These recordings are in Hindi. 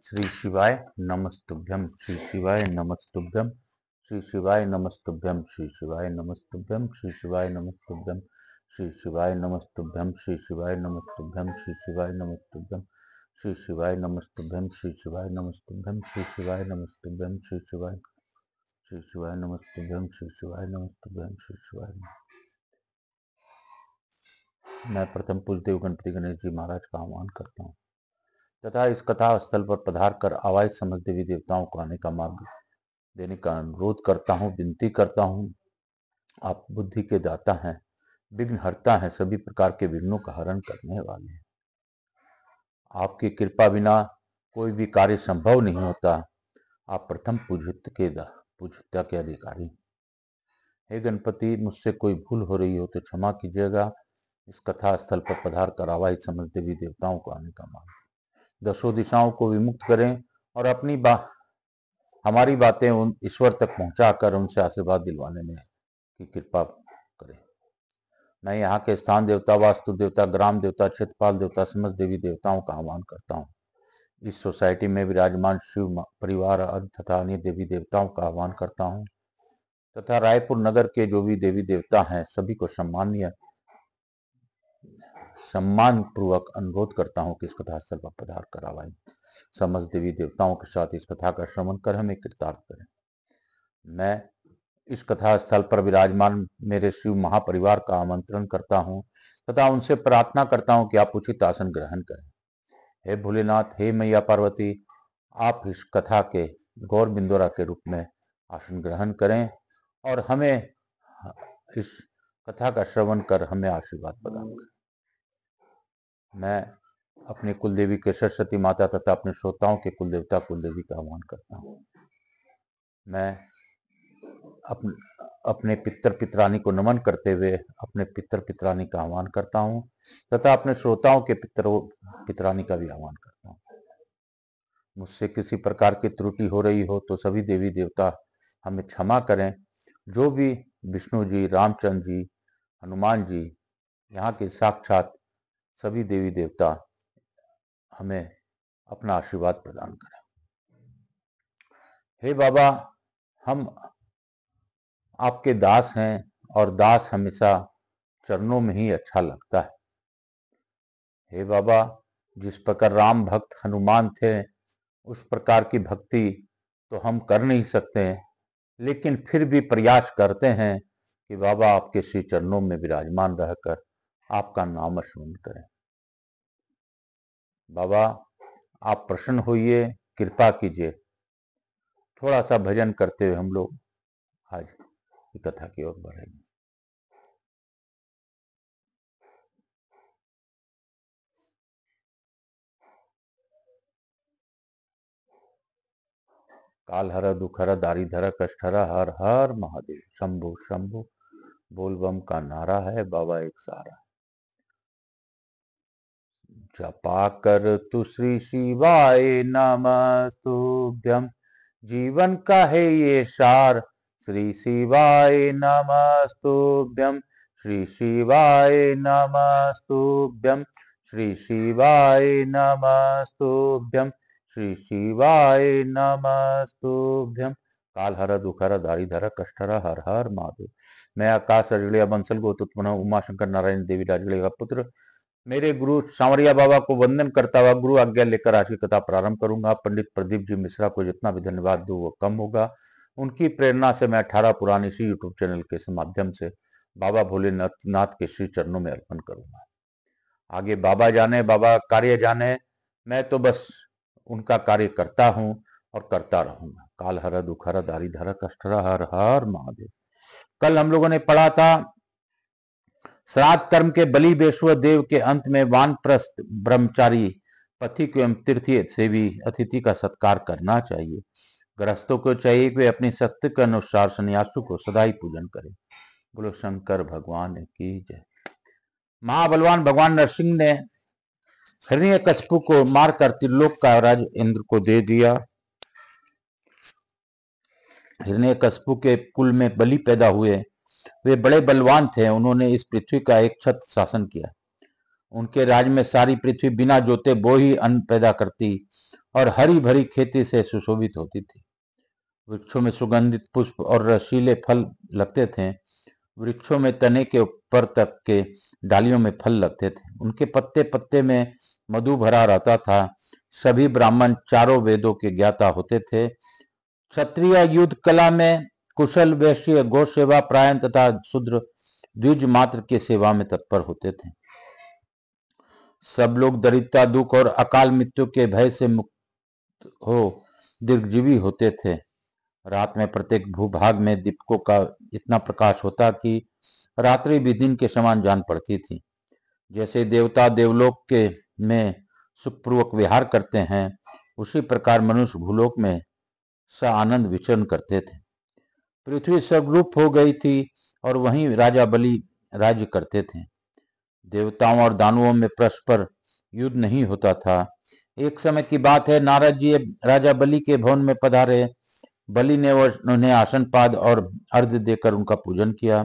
श्री शिवाय नमस्तुभ्यम, श्री शिवाय नमस्तुभ्यम, श्री शिवाय नमस्तुभ्यम, श्री शिवाय नमस्तुभ्यम, श्री शिवाय नमस्तुभ्यम, श्री शिवाय नमस्तुभ्यम, श्री शिवाय नमस्तुभ्यम, श्री शिवाय नमस्तुभ्यम, श्री शिवाय नमस्तुभ्यम, श्री शिवाय नमस्तुभ्यम, श्री शिवाय नमस्तुभ्यम, श्री शिवाय नमस्तुभ्यम, श्री शिवाय नमस्तुभ्यम, श्री शिवाय। मैं प्रथम पूज्यदेव गणपति गणेश जी महाराज का आह्वान करता हूँ तथा इस कथा स्थल पर पधार कर आवाज समझ देवी देवताओं को आने का मार्ग देने का अनुरोध करता हूँ, विनती करता हूँ। आप बुद्धि के दाता हैं, विघ्न हरता हैं, सभी प्रकार के विघ्नों का हरण करने वाले हैं। आपकी कृपा बिना कोई भी कार्य संभव नहीं होता। आप प्रथम पूज्यता के अधिकारी। हे गणपति, मुझसे कोई भूल हो रही हो तो क्षमा कीजिएगा। इस कथा स्थल पर पधार कर आवाज समझ देवी देवताओं को आने का मार्ग, दसों दिशाओं को विमुक्त करें और अपनी हमारी बातें उन ईश्वर तक पहुंचाकर उनसे आशीर्वाद दिलवाने में की कृपा करें। मैं यहाँ के स्थान देवता, वास्तु देवता, ग्राम देवता, क्षेत्रपाल देवता, समस्त देवी देवताओं का आह्वान करता हूँ। इस सोसाइटी में विराजमान शिव परिवार तथा अन्य देवी देवताओं का आह्वान करता हूँ तथा रायपुर नगर के जो भी देवी देवता हैं सभी को सम्मान पूर्वक अनुरोध करता हूँ कि इस कथा स्थल पर पधार कर आवाज समस्त देवी देवताओं के साथ इस कथा का श्रवण कर हमें कृतार्थ करें। मैं इस कथा स्थल पर विराजमान मेरे शिव महापरिवार का आमंत्रण करता हूँ तथा उनसे प्रार्थना करता हूँ कि आप उचित आसन ग्रहण करें। हे भोलेनाथ, हे मैया पार्वती, आप इस कथा के गौर बिंदुरा के रूप में आसन ग्रहण करें और हमें इस कथा का श्रवण कर हमें आशीर्वाद प्रदान करें। मैं अपने कुलदेवी के सरस्वती माता तथा अपने श्रोताओं के कुलदेवता कुलदेवी का आह्वान करता हूँ। मैं अपने पितर पितरानी को नमन करते हुए अपने पितर पितरानी का आह्वान करता हूँ तथा अपने श्रोताओं के पितर पितरानी का भी आह्वान करता हूँ। मुझसे किसी प्रकार की त्रुटि हो रही हो तो सभी देवी देवता हमें क्षमा करें। जो भी विष्णु जी, रामचंद्र जी, हनुमान जी, यहाँ के साक्षात सभी देवी देवता हमें अपना आशीर्वाद प्रदान करें। हे बाबा, हम आपके दास हैं और दास हमेशा चरणों में ही अच्छा लगता है। हे बाबा, जिस प्रकार राम भक्त हनुमान थे उस प्रकार की भक्ति तो हम कर नहीं सकते, लेकिन फिर भी प्रयास करते हैं कि बाबा आपके श्री चरणों में विराजमान रहकर आपका नाम स्मरण करें। बाबा, आप प्रसन्न होइए, कृपा कीजिए। थोड़ा सा भजन करते हुए हम लोग आज की कथा की ओर बढ़ेंगे। कालहर दुखहर दारिधर कष्टहर हर हर महादेव शंभु शंभु बोलबम का नारा है बाबा एक सारा। जपा कर तु श्री शिवाय नमस्तुभ्यम, जीवन का है ये सार। श्री शिवाय नमस्तुभ्यम, श्री शिवाय नमस्तुभ्यम, श्री शिवाय नमस्तुभ्यम, श्री शिवाय नमस्तुभ्यम। कालहर दुखहर दारिधर कष्टहर हर हर महादेव। मैं आकाश राजगढ़िया बंसल गोतुत्मन उमा शंकर नारायण देवी राजगढ़िया का पुत्र मेरे गुरु सांवरिया बाबा को वंदन करता हुआ गुरु आज्ञा लेकर आज की कथा प्रारंभ करूंगा। पंडित प्रदीप जी मिश्रा को जितना भी धन्यवाद दूं वो कम होगा। उनकी प्रेरणा से मैं 18 पुरानी इसी यूट्यूब चैनल के माध्यम से बाबा भोलेनाथ के श्री चरणों में अर्पण करूंगा। आगे बाबा जाने, बाबा कार्य जाने, मैं तो बस उनका कार्य करता हूं और करता रहूंगा। कालहर दुखहर दारिधर कष्टहर हर हर महादेव। कल हम लोगों ने पढ़ा था श्राद्ध कर्म के बलि वैश्व देव के अंत में वानप्रस्थ ब्रह्मचारी पथिक एवं तीर्थी सेवी अतिथि का सत्कार करना चाहिए। गृहस्थों को चाहिए कि वे अपनी शक्ति के अनुसार सन्यासों को सदा ही पूजन करें। बोलो शंकर भगवान की जय। महाबलवान भगवान नरसिंह ने हिरण्यकशिपु को मारकर त्रिलोक का राज इंद्र को दे दिया। हिरण्यकशिपु के कुल में बलि पैदा हुए। वे बड़े बलवान थे। उन्होंने इस पृथ्वी का एक छत शासन किया। उनके राज में सारी पृथ्वी बिना जोते बो ही अन्न पैदा करती और हरी भरी खेती से सुशोभित होती थी। वृक्षों में सुगंधित पुष्प और रसीले फल लगते थे। वृक्षों में तने के ऊपर तक के डालियों में फल लगते थे। उनके पत्ते पत्ते में मधु भरा रहता था। सभी ब्राह्मण चारों वेदों के ज्ञाता होते थे। क्षत्रिय युद्ध कला में कुशल, वैश्य गौ सेवा प्रायण तथा शूद्र द्विज मात्र की सेवा में तत्पर होते थे। सब लोग दरिद्रता, दुख और अकाल मृत्यु के भय से मुक्त हो दीर्घजीवी होते थे। रात में प्रत्येक भूभाग में दीपकों का इतना प्रकाश होता कि रात्रि भी दिन के समान जान पड़ती थी। जैसे देवता देवलोक के में सुखपूर्वक विहार करते हैं, उसी प्रकार मनुष्य भूलोक में सा आनंद विचरण करते थे। पृथ्वी सर्वरूप हो गई थी और वहीं राजा बलि राज्य करते थे। देवताओं और दानवों में परस्पर युद्ध नहीं होता था। एक समय की बात है, नारद जी राजा बलि के भवन में पधारे। बलि ने उन्हें आसन पाद और अर्घ्य देकर उनका पूजन किया।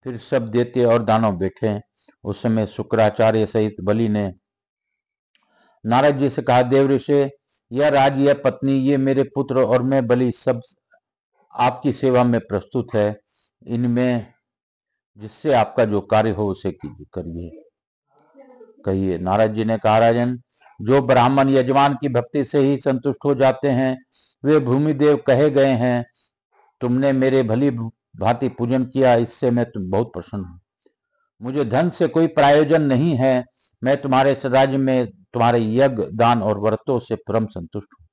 फिर सब देवते और दानव बैठे। उस समय शुक्राचार्य सहित बलि ने नारद जी से कहा, देव ऋषि, यह राज, यह पत्नी, ये मेरे पुत्र और मैं बलि सब आपकी सेवा में प्रस्तुत है। इनमें जिससे आपका जो कार्य हो उसे करिए, कहिए। नारद जी ने कहा, राजन, जो ब्राह्मण यजमान की भक्ति से ही संतुष्ट हो जाते हैं वे भूमिदेव कहे गए हैं। तुमने मेरे भली भांति पूजन किया, इससे मैं बहुत प्रसन्न हूँ। मुझे धन से कोई प्रयोजन नहीं है। मैं तुम्हारे राज्य में तुम्हारे यज्ञ, दान और व्रतों से परम संतुष्ट हूँ।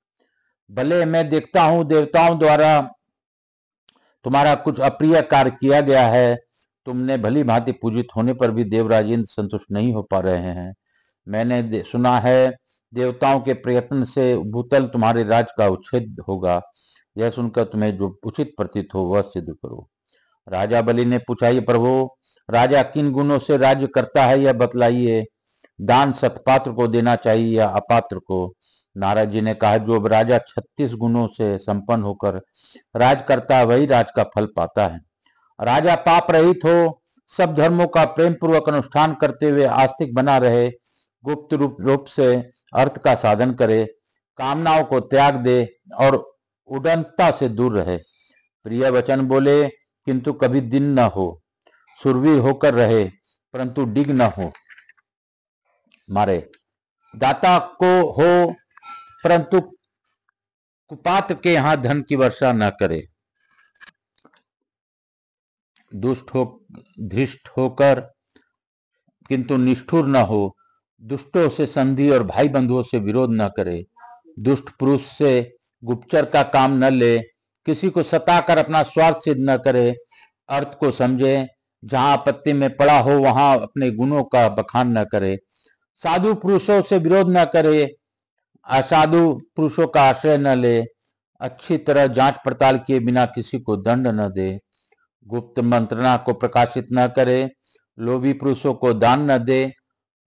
भले मैं देखता हूँ देवताओं द्वारा तुम्हारा कुछ अप्रिय कार्य किया गया है। तुमने भली भांति पूजित होने पर भी देवराज इंद्र संतुष्ट नहीं हो पा रहे हैं। मैंने सुना है देवताओं के प्रयत्न से भूतल तुम्हारे राज का उच्छेद होगा। यह सुनकर तुम्हें जो उचित प्रतीत हो वह सिद्ध करो। राजा बलि ने पूछा, ये प्रभु, राजा किन गुणों से राज्य करता है यह बतलाइए। दान सतपात्र को देना चाहिए या अपात्र को? नारद जी ने कहा, जो राजा 36 गुणों से संपन्न होकर राज करता है वही राज का फल पाता है। राजा पाप रहित हो, सब धर्मों का प्रेम पूर्वक अनुष्ठान करते हुए आस्तिक बना रहे, गुप्त रूप से अर्थ का साधन करे, कामनाओं को त्याग दे और उड़नता से दूर रहे, प्रिय वचन बोले किंतु कभी दिन न हो, सुरवीर होकर रहे परंतु डिग न हो मारे, दाता को हो परंतु कुपात्र के यहां धन की वर्षा न करे, धृष्ट होकर किंतु निष्ठुर न हो, दुष्टों से संधि और भाई बंधुओं से विरोध न करे, दुष्ट पुरुष से गुप्तचर का काम न ले, किसी को सताकर अपना स्वार्थ सिद्ध न करे, अर्थ को समझे, जहां आपत्ति में पड़ा हो वहां अपने गुणों का बखान न करे, साधु पुरुषों से विरोध न करे, असाधु पुरुषों का आश्रय न ले, अच्छी तरह जांच पड़ताल किए बिना किसी को दंड न दे, गुप्त मंत्रणा को प्रकाशित न करे, लोभी पुरुषों को दान न दे,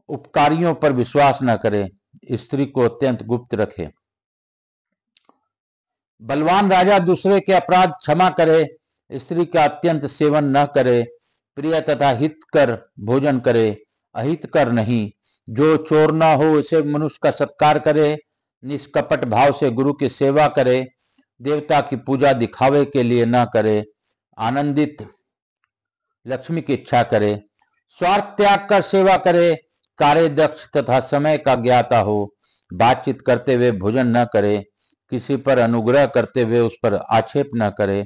उपकारियों पर विश्वास न करे, स्त्री को अत्यंत गुप्त रखे, बलवान राजा दूसरे के अपराध क्षमा करे, स्त्री का अत्यंत सेवन न करे, प्रिय तथा हित कर भोजन करे, अहित कर नहीं, जो चोर न हो उसे मनुष्य का सत्कार करे, निष्कपट भाव से गुरु की सेवा करे, देवता की पूजा दिखावे के लिए न करे, आनंदित लक्ष्मी की इच्छा करे, स्वार्थ त्याग कर सेवा करे, कार्य दक्ष तथा समय का ज्ञाता हो, बातचीत करते हुए भोजन न करे, किसी पर अनुग्रह करते हुए उस पर आक्षेप न करे,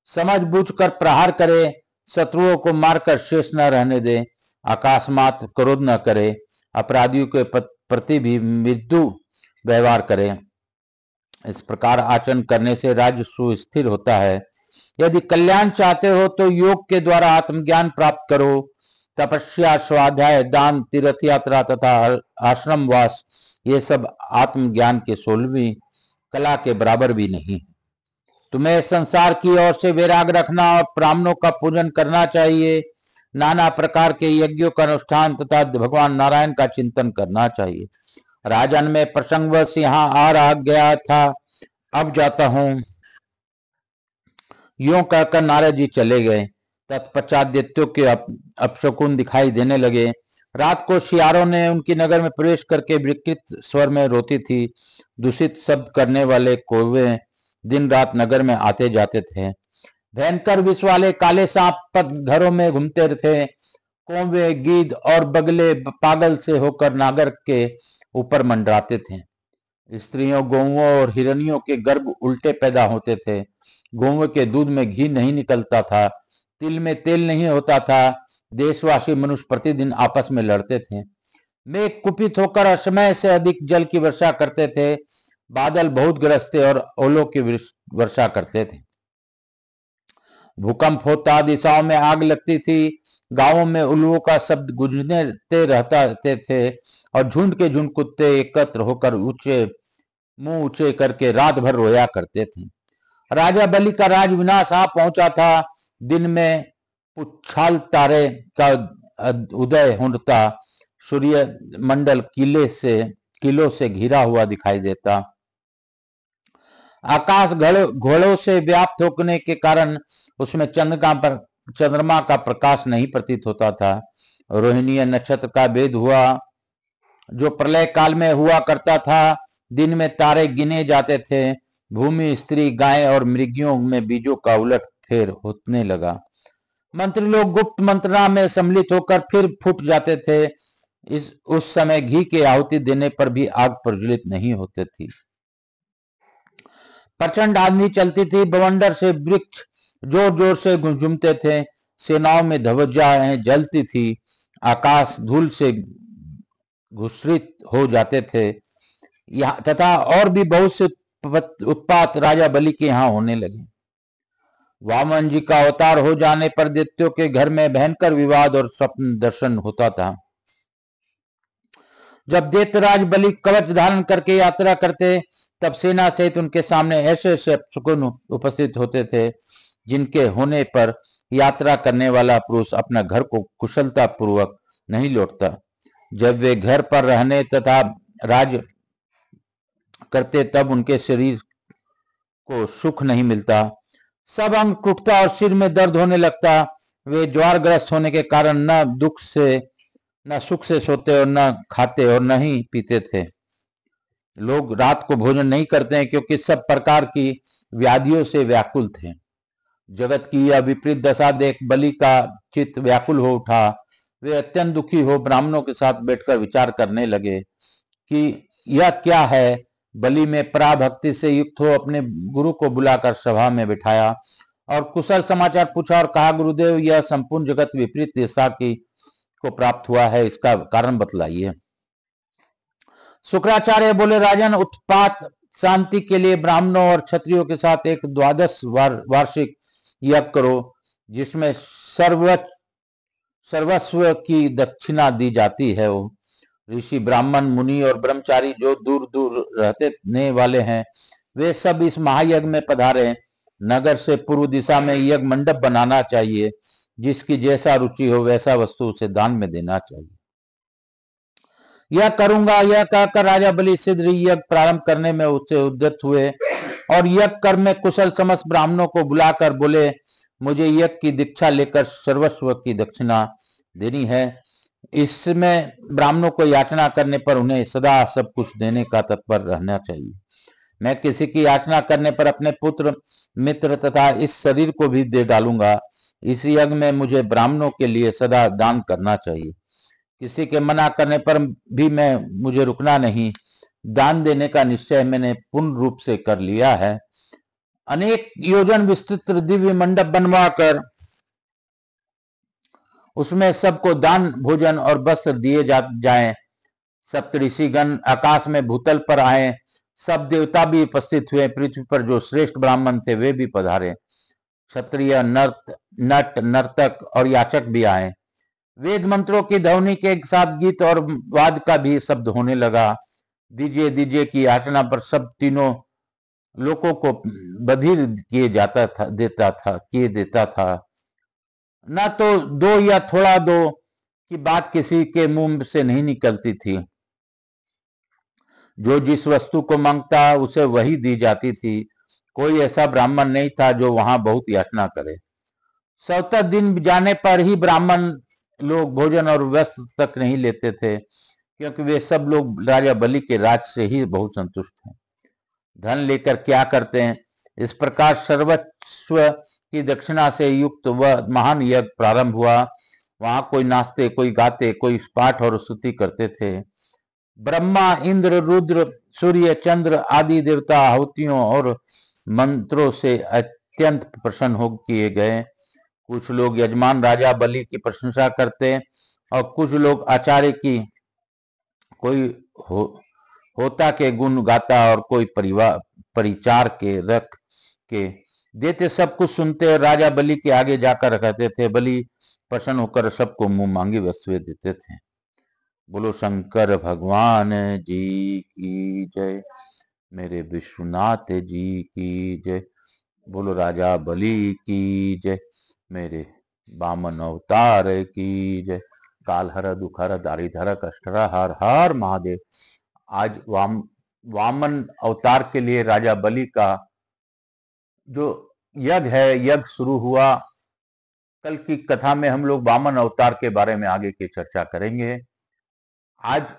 समझ बूझ कर प्रहार करे, शत्रुओं को मारकर शेष न रहने दे, आकाशमात्र क्रोध न करे, अपराधियों के प्रति भी मृदु व्यवहार करे। इस प्रकार आचरण करने से राज्य सुस्थिर होता है। यदि कल्याण चाहते हो तो योग के द्वारा आत्मज्ञान प्राप्त करो। तपस्या, स्वाध्याय, दान, तीर्थ यात्रा तथा आश्रम वास ये सब आत्मज्ञान के 16वीं कला के बराबर भी नहीं। तुम्हें संसार की ओर से वैराग रखना और ब्राह्मणों का पूजन करना चाहिए। नाना प्रकार के यज्ञों का अनुष्ठान तथा भगवान नारायण का चिंतन करना चाहिए। राजन, में प्रसंगवश यहाँ आ रहा गया था, अब जाता हूँ। यूं कहकर नारद जी चले गए। तत्पश्चात दैत्यों के अपशकुन दिखाई देने लगे। रात को शियारों ने उनकी नगर में प्रवेश करके विकृत स्वर में रोती थी। दूषित शब्द करने वाले कौवे दिन रात नगर में आते जाते थे। भयंकर विष वाले काले सांप घरों में घूमते थे। कौवे, गीद और बगले पागल से होकर नागर के ऊपर मंडराते थे। स्त्रियों, गौओं और हिरनियों के गर्भ उल्टे पैदा होते थे। गौओं के दूध में घी नहीं निकलता था, तिल में तेल नहीं होता था। देशवासी मनुष्य प्रतिदिन आपस में लड़ते थे। मेघ कुपित होकर असमय से अधिक जल की वर्षा करते थे। बादल बहुत गरजते और ओलों की वर्षा करते थे। भूकंप होता, दिशाओं में आग लगती थी। गांवों में उल्लुओं का शब्द गूंजते रहते थे और झुंड के झुंड कुत्ते एकत्र होकर मुंह ऊंचे करके रात भर रोया करते थे। राजा बलि का राज विनाश आ पहुंचा था। दिन में पुच्छाल तारे का उदय होता, सूर्य मंडल किलों से घिरा हुआ दिखाई देता। आकाश घोड़ों से व्याप्त होने के कारण उसमें चंद्रमा का प्रकाश नहीं प्रतीत होता था। रोहिणी नक्षत्र का भेद हुआ जो प्रलय काल में हुआ करता था। दिन में तारे गिने जाते थे। भूमि, स्त्री, गाय और मृगियों में बीजों का उलट फेर होने लगा। मंत्री लोग गुप्त मंत्रणा में सम्मिलित होकर फिर फूट जाते थे। उस समय घी की आहुति देने पर भी आग प्रज्वलित नहीं होती थी। प्रचंड आंधी चलती थी। बवंडर से वृक्ष जोर जोर से झूमते थे। सेनाओं में ध्वजाएं जलती थी। आकाश धूल से घुसरित हो जाते थे। यहाँ तथा और भी बहुत से उत्पात राजा बलि के यहाँ होने लगे। वामन जी का अवतार हो जाने पर दैत्यों के घर में भयंकर विवाद और स्वप्न दर्शन होता था। जब दैत्यराज बलि कवच धारण करके यात्रा करते, तब सेना सहित उनके सामने ऐसे ऐसे अपशकुन उपस्थित होते थे जिनके होने पर यात्रा करने वाला पुरुष अपना घर को कुशलता पूर्वक नहीं लौटता। जब वे घर पर रहने तथा राज करते, तब उनके शरीर को सुख नहीं मिलता। सब अंग टूटता और सिर में दर्द होने लगता। वे ज्वारग्रस्त होने के कारण न सुख से सोते और न खाते और न ही पीते थे। लोग रात को भोजन नहीं करते हैं क्योंकि सब प्रकार की व्याधियों से व्याकुल थे। जगत की यह विपरीत दशा देख बलि का चित्त व्याकुल हो उठा। वे अत्यंत दुखी हो ब्राह्मणों के साथ बैठकर विचार करने लगे कि यह क्या है। बलि में पराभक्ति से युक्त हो अपने गुरु को बुलाकर सभा में बिठाया और कुशल समाचार पूछा और कहा, गुरुदेव, यह संपूर्ण जगत विपरीत दिशा को प्राप्त हुआ है, इसका कारण बतलाइए। शुक्राचार्य बोले, राजन, उत्पात शांति के लिए ब्राह्मणों और क्षत्रियों के साथ एक 12 वार्षिक यज्ञ करो, जिसमें सर्वस्व की दक्षिणा दी जाती है। ऋषि, ब्राह्मण, मुनि और ब्रह्मचारी जो दूर दूर रहने वाले हैं, वे सब इस महायज्ञ में पधारे। नगर से पूर्व दिशा में यज्ञ मंडप बनाना चाहिए। जिसकी जैसा रुचि हो वैसा वस्तु उसे दान में देना चाहिए। यह करूंगा, यह कहकर राजा बलि शीघ्र यज्ञ प्रारंभ करने में उससे उद्यत हुए और यज्ञ कर्म में कुशल समस्त ब्राह्मणों को बुलाकर बोले, मुझे यज्ञ की दीक्षा लेकर सर्वस्व की दक्षिणा देनी है। इसमें ब्राह्मणों को याचना करने पर उन्हें सदा सब कुछ देने का तत्पर रहना चाहिए। मैं किसी की याचना करने पर अपने पुत्र, मित्र तथा इस शरीर को भी दे डालूंगा। इस यज्ञ में मुझे ब्राह्मणों के लिए सदा दान करना चाहिए। किसी के मना करने पर भी मुझे रुकना नहीं। दान देने का निश्चय मैंने पूर्ण रूप से कर लिया है। अनेक योजन विस्तृत दिव्य मंडप बनवाकर उसमें सबको दान, भोजन और वस्त्र दिए जाएं। सप्तऋषिगण आकाश में भूतल पर आए। सब देवता भी उपस्थित हुए। पृथ्वी पर जो श्रेष्ठ ब्राह्मण थे वे भी पधारे। क्षत्रिय, नट, नर्तक और याचक भी आए। वेद मंत्रों की ध्वनि के साथ गीत और वाद का भी शब्द होने लगा। दीजिए दीजिए की याचना पर सब तीनों लोगों को बधिर किए देता था। न तो दो या थोड़ा दो की बात किसी के मुंह से नहीं निकलती थी। जो जिस वस्तु को मांगता उसे वही दी जाती थी। कोई ऐसा ब्राह्मण नहीं था जो वहां बहुत याचना करे। 70 दिन जाने पर ही ब्राह्मण लोग भोजन और वस्त्र तक नहीं लेते थे, क्योंकि वे सब लोग राजा बलि के राज से ही बहुत संतुष्ट हैं। धन लेकर क्या करते हैं? इस प्रकार सर्वस्व की दक्षिणा से युक्त वह महान यज्ञ प्रारंभ हुआ। वहां कोई नाचते, कोई गाते, कोई पाठ और स्तुति करते थे। ब्रह्मा, इंद्र, रुद्र, सूर्य, चंद्र आदि देवता आहुतियों और मंत्रों से अत्यंत प्रसन्न हो किए गए। कुछ लोग यजमान राजा बलि की प्रशंसा करते और कुछ लोग आचार्य की, कोई हो, होता के गुण गाता और कोई परिचार के रख के देते। सब कुछ सुनते और राजा बलि के आगे जाकर कहते थे। बलि प्रसन्न होकर सबको मुंह मांगी वस्तुएं देते थे। बोलो शंकर भगवान जी की जय, मेरे विश्वनाथ जी की जय। बोलो राजा बलि की जय, मेरे वामन अवतार की जय। कालहर, दुखहर, दारिधर, कष्टहर, हर हर महादेव। आज वामन अवतार के लिए राजा बलि का जो यज्ञ है, यज्ञ शुरू हुआ। कल की कथा में हम लोग वामन अवतार के बारे में आगे की चर्चा करेंगे। आज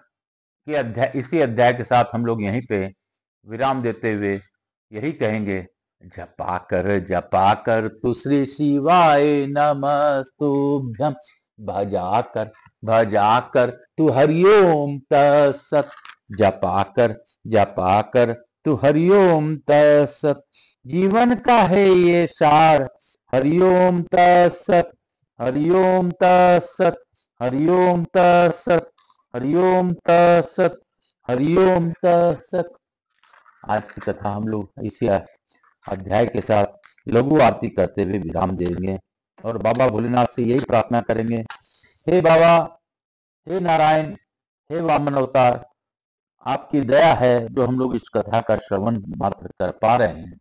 के अध्याय, इसी अध्याय के साथ हम लोग यहीं पे विराम देते हुए यही कहेंगे, जपा कर तू श्री शिवाय नमस्तुभ्यम, भजा कर तू हरिओम तत्सत, जपा कर तू हरिओम तत्सत। जीवन का है ये सार, हरिओम तत्सत, हरिओम तत्सत, हरिओम तत्सत, हरिओम तत्सत, हरिओम तत्सत। आज की कथा हम लोग इसी अध्याय के साथ लघु आरती करते हुए विराम देंगे और बाबा भोलेनाथ से यही प्रार्थना करेंगे, हे बाबा, हे नारायण, हे वामन अवतार, आपकी दया है जो हम लोग इस कथा का श्रवण मात्र कर पा रहे हैं।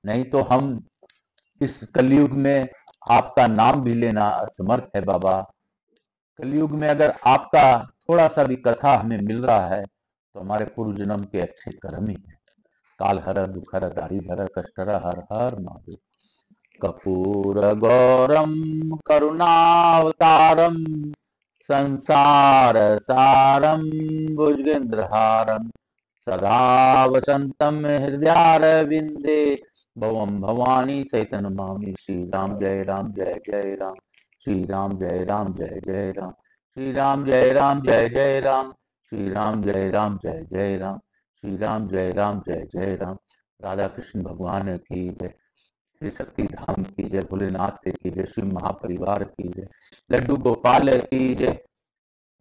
नहीं तो हम इस कलयुग में आपका नाम भी लेना असमर्थ है बाबा। कलयुग में अगर आपका थोड़ा सा भी कथा हमें मिल रहा है तो हमारे पूर्व जन्म के अच्छे कर्म ही है। कालहर, दुखहर, दारिधर, कष्टहर, हर हर महादेव। कर्पूर गौरम करुणावतारम संसार सारम भुजगेंद्रहारम सदा वसंतम हृदयारविंदे भवम भवानी सहितं नमामि। श्री राम जय राम जय जय राम, श्री राम जय राम जय जय राम, श्री राम जय राम जय जय राम, श्री राम जय राम जय जय राम, श्री राम जय राम जय जय राम। राधा कृष्ण भगवान की जय, श्री शक्ति धाम की जय, भोलेनाथ की जय, श्री महापरिवार की जय, लड्डू गोपाल की जय,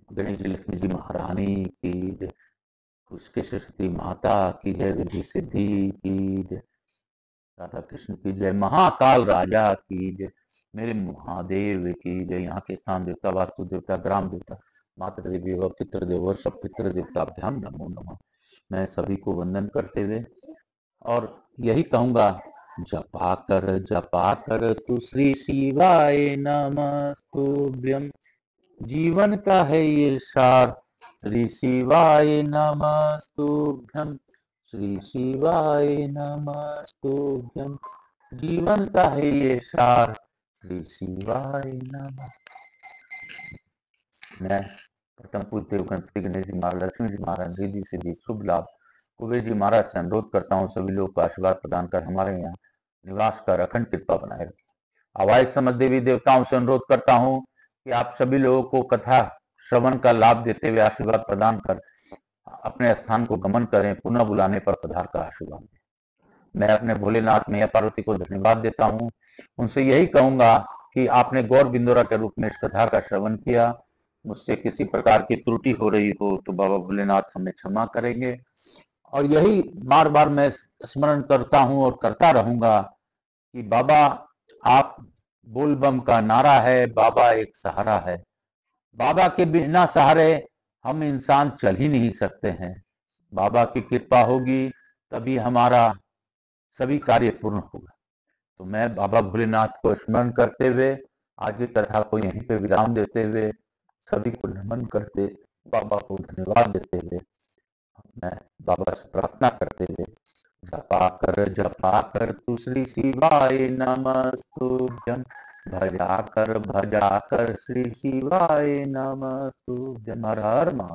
गणेश जी लक्ष्मी जी महारानी की जय, उसके सरस्वती माता की जय, रिद्धि सिद्धि की जय, राधा कृष्ण की जय, महाकाल राजा की जय, मेरे महादेव की जय। यहाँ के स्थान देवता, वास्तु देवता, ग्राम देवता, मातृ देवी व पितृ देव व सब पितृ देवताभ्याम नमो नमः। मैं सभी को वंदन करते हुए और यही कहूंगा, जपा कर तू श्री शिवाय नमस्तुभ्यम। जीवन का है ये सार, श्री शिवाय नमस्तुभ्यम, श्री शिवाय नमस्तुभ्यम। जीवन का है ये सार, श्री शिवाय नमः। मैं प्रथम पूज्य गणपति गणेश जी महाराज, लक्ष्मी जी महाराज, रिद्धि सिद्धि शुभ लाभ कुबेर जी महाराज से अनुरोध करता हूँ, सभी लोग का आशीर्वाद प्रदान कर हमारे यहाँ निवास कर अखंड कृपा बनाए रखें। आवाज समझ देवी देवताओं से अनुरोध करता हूँ कि आप सभी लोगों को कथा श्रवण का लाभ देते हुए आशीर्वाद प्रदान कर अपने स्थान को गमन करें, पुनः बुलाने पर पधार का आशीर्वाद दें। मैं अपने भोलेनाथ मैया पार्वती को धन्यवाद देता हूँ। उनसे यही कहूंगा कि आपने गौर बिंदोरा के रूप में इस कथा का श्रवण किया, मुझसे किसी प्रकार की त्रुटि हो रही हो तो बाबा भोलेनाथ हमें क्षमा करेंगे। और यही बार बार मैं स्मरण करता हूँ और करता रहूंगा कि बाबा आप बोलबम का नारा है, बाबा एक सहारा है। बाबा के बिना सहारे हम इंसान चल ही नहीं सकते हैं। बाबा की कृपा होगी तभी हमारा सभी कार्य पूर्ण होगा। तो मैं बाबा भोलेनाथ को स्मरण करते हुए आज की कथा को यहीं पे विराम देते हुए सभी को नमन करते, बाबा को धन्यवाद देते हुए मैं बाबा से प्रार्थना करते हुए, जपा कर तू श्री शिवाय नमस्तुभ्यम, भजा कर श्री शिवाय नमस्तुभ्यम। हर हर महादेव।